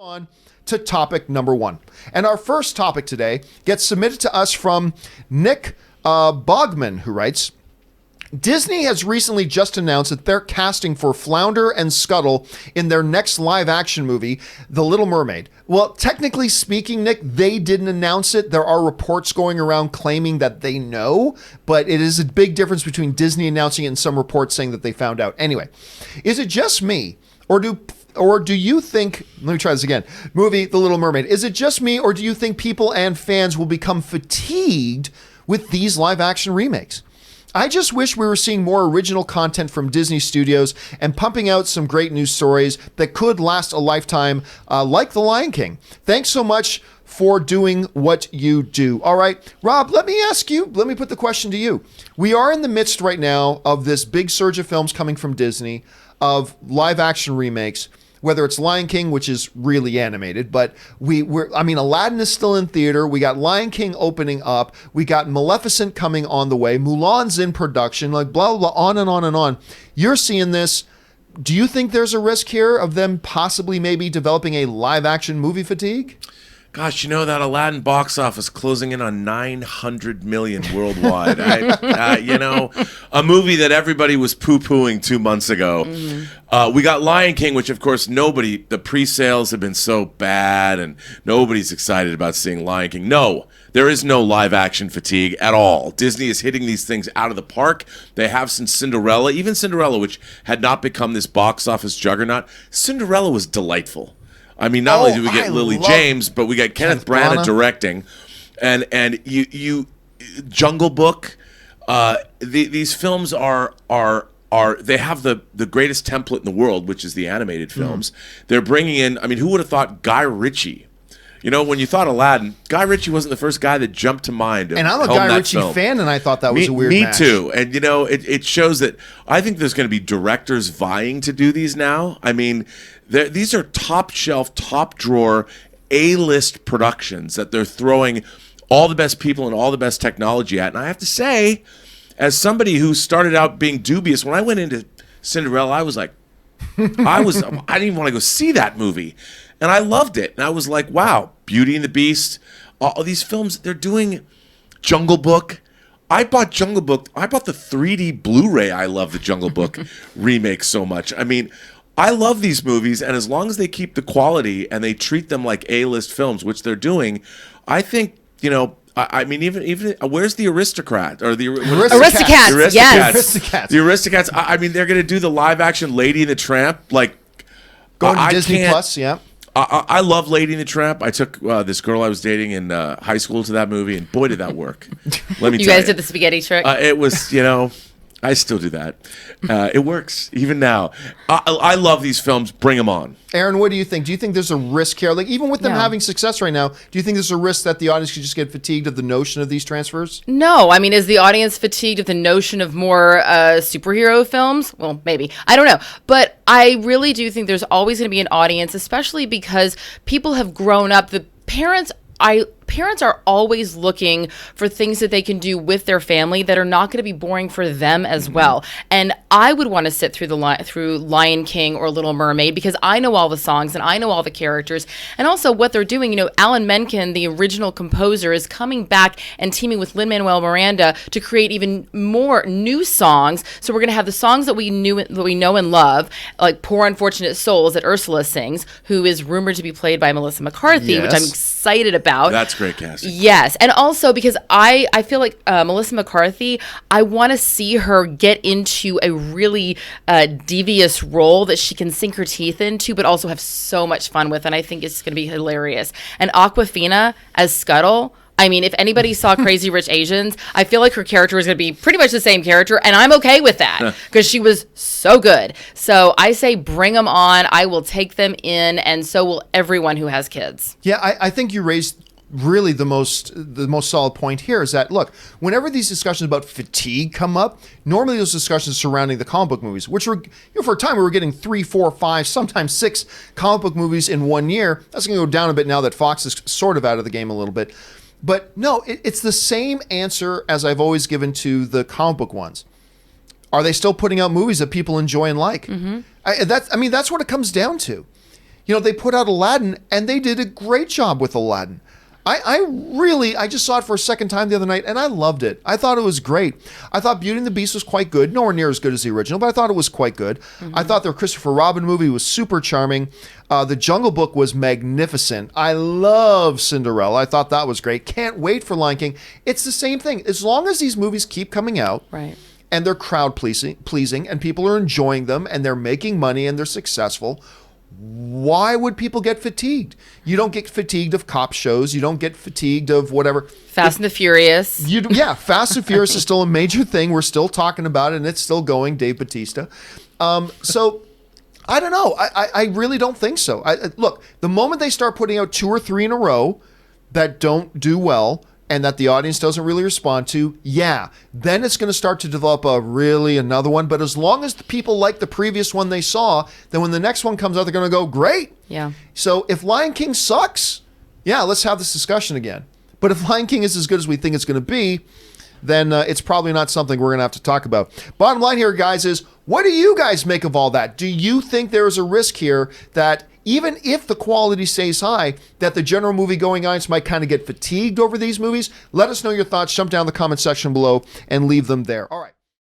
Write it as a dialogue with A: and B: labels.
A: On to topic number one. And our first topic today gets submitted to us from Nick Baughman, who writes, Disney has recently just announced that they're casting for Flounder and Scuttle in their next live-action movie, The Little Mermaid. Well, technically speaking, Nick, they didn't announce it. There are reports going around claiming that they know, but it is a big difference between Disney announcing it and some reports saying that they found out. Anyway, is it just me, or do you think, let me try this again, movie The Little Mermaid, is it just me, or do you think people and fans will become fatigued with these live-action remakes? I just wish we were seeing more original content from Disney Studios and pumping out some great news stories that could last a lifetime, like The Lion King. Thanks so much for doing what you do. All right, Rob, let me put the question to you. We are in the midst right now of this big surge of films coming from Disney, of live action remakes, whether it's Lion King, which is really animated, but Aladdin is still in theater. We got Lion King opening up. We got Maleficent coming on the way. Mulan's in production, like blah, blah, blah, on and on and on. You're seeing this. Do you think there's a risk here of them possibly maybe developing a live action movie fatigue?
B: Gosh, that Aladdin box office closing in on 900 million worldwide. A movie that everybody was poo-pooing 2 months ago. Mm-hmm. We got Lion King, which of course the pre-sales have been so bad and nobody's excited about seeing Lion King. No, there is no live action fatigue at all. Disney is hitting these things out of the park. They have since Cinderella, even Cinderella, which had not become this box office juggernaut. Cinderella was delightful. I mean, not only do we get Lily James, but we got Kenneth Branagh directing, and you Jungle Book. These films are they have the greatest template in the world, which is the animated films. They're bringing in. I mean, who would have thought Guy Ritchie? When you thought Aladdin, Guy Ritchie wasn't the first guy that jumped to mind.
A: And I'm a Guy Ritchie fan, and I thought that was a weird match.
B: Me too. And, it shows that I think there's going to be directors vying to do these now. I mean, these are top shelf, top drawer, A-list productions that they're throwing all the best people and all the best technology at. And I have to say, as somebody who started out being dubious, when I went into Cinderella, I was like, I didn't even want to go see that movie. And I loved it. And I was like, wow, Beauty and the Beast, all these films, they're doing Jungle Book. I bought Jungle Book. I bought the 3D Blu-ray. I love the Jungle Book remake so much. I mean, I love these movies, and as long as they keep the quality and they treat them like A-list films, which they're doing, I think, even where's the Aristocrat or the
C: Aristocats? Yes,
B: the Aristocats. I mean, they're going to do the live-action Lady and the Tramp, like
A: going to Disney Plus. Yeah.
B: I love Lady and the Tramp. I took this girl I was dating in high school to that movie, and boy, did that work. Let me tell you.
C: You guys did the spaghetti trick?
B: It was, I still do that. It works, even now. I love these films. Bring them on.
A: Aaron, what do you think? Do you think there's a risk here? Like, even with them having success right now, do you think there's a risk that the audience could just get fatigued of the notion of these transfers?
C: No. I mean, is the audience fatigued of the notion of more superhero films? Well, maybe. I don't know. But I really do think there's always going to be an audience, especially because people have grown up. The parents are always looking for things that they can do with their family that are not going to be boring for them as well. And I would want to sit through through Lion King or Little Mermaid because I know all the songs and I know all the characters and also what they're doing. Alan Menken, the original composer, is coming back and teaming with Lin-Manuel Miranda to create even more new songs. So we're going to have the songs that we know and love, like "Poor Unfortunate Souls" that Ursula sings, who is rumored to be played by Melissa McCarthy, which I'm excited about.
B: That's great casting.
C: Yes. And also because I feel like Melissa McCarthy, I want to see her get into a really devious role that she can sink her teeth into, but also have so much fun with. And I think it's going to be hilarious. And Awkwafina as Scuttle, I mean, if anybody saw Crazy Rich Asians, I feel like her character is going to be pretty much the same character, and I'm okay with that because she was so good. So I say bring them on. I will take them in, and so will everyone who has kids.
A: Yeah, I think you raised really the most solid point here is that, look, whenever these discussions about fatigue come up, normally those discussions surrounding the comic book movies, which were, for a time we were getting 3, 4, 5, sometimes 6 comic book movies in 1 year. That's going to go down a bit now that Fox is sort of out of the game a little bit. But no, it's the same answer as I've always given to the comic book ones. Are they still putting out movies that people enjoy and like? Mm-hmm. That's what it comes down to. they put out Aladdin, and they did a great job with Aladdin. I just saw it for a second time the other night, and I loved it. I thought it was great. I thought Beauty and the Beast was quite good. Nowhere near as good as the original, but I thought it was quite good. I thought the Christopher Robin movie was super charming. The Jungle Book was magnificent. I love Cinderella. I thought that was great. Can't wait for Lion King. It's the same thing. As long as these movies keep coming out,
C: right,
A: and they're crowd pleasing, and people are enjoying them, and they're making money, and they're successful, why would people get fatigued? You don't get fatigued of cop shows. You don't get fatigued of whatever.
C: Fast and the Furious.
A: Fast and Furious is still a major thing. We're still talking about it, and it's still going, Dave Bautista. So I don't know. I really don't think so. Look, the moment they start putting out 2 or 3 in a row that don't do well, and that the audience doesn't really respond to, then it's going to start to develop another one. But as long as the people like the previous one they saw, then when the next one comes out, they're going to go, great.
C: Yeah.
A: So if Lion King sucks, let's have this discussion again. But if Lion King is as good as we think it's going to be, then it's probably not something we're going to have to talk about. Bottom line here, guys, is what do you guys make of all that? Do you think there is a risk here that even if the quality stays high, that the general movie-going audience might kind of get fatigued over these movies? Let us know your thoughts. Jump down in the comment section below and leave them there. All right.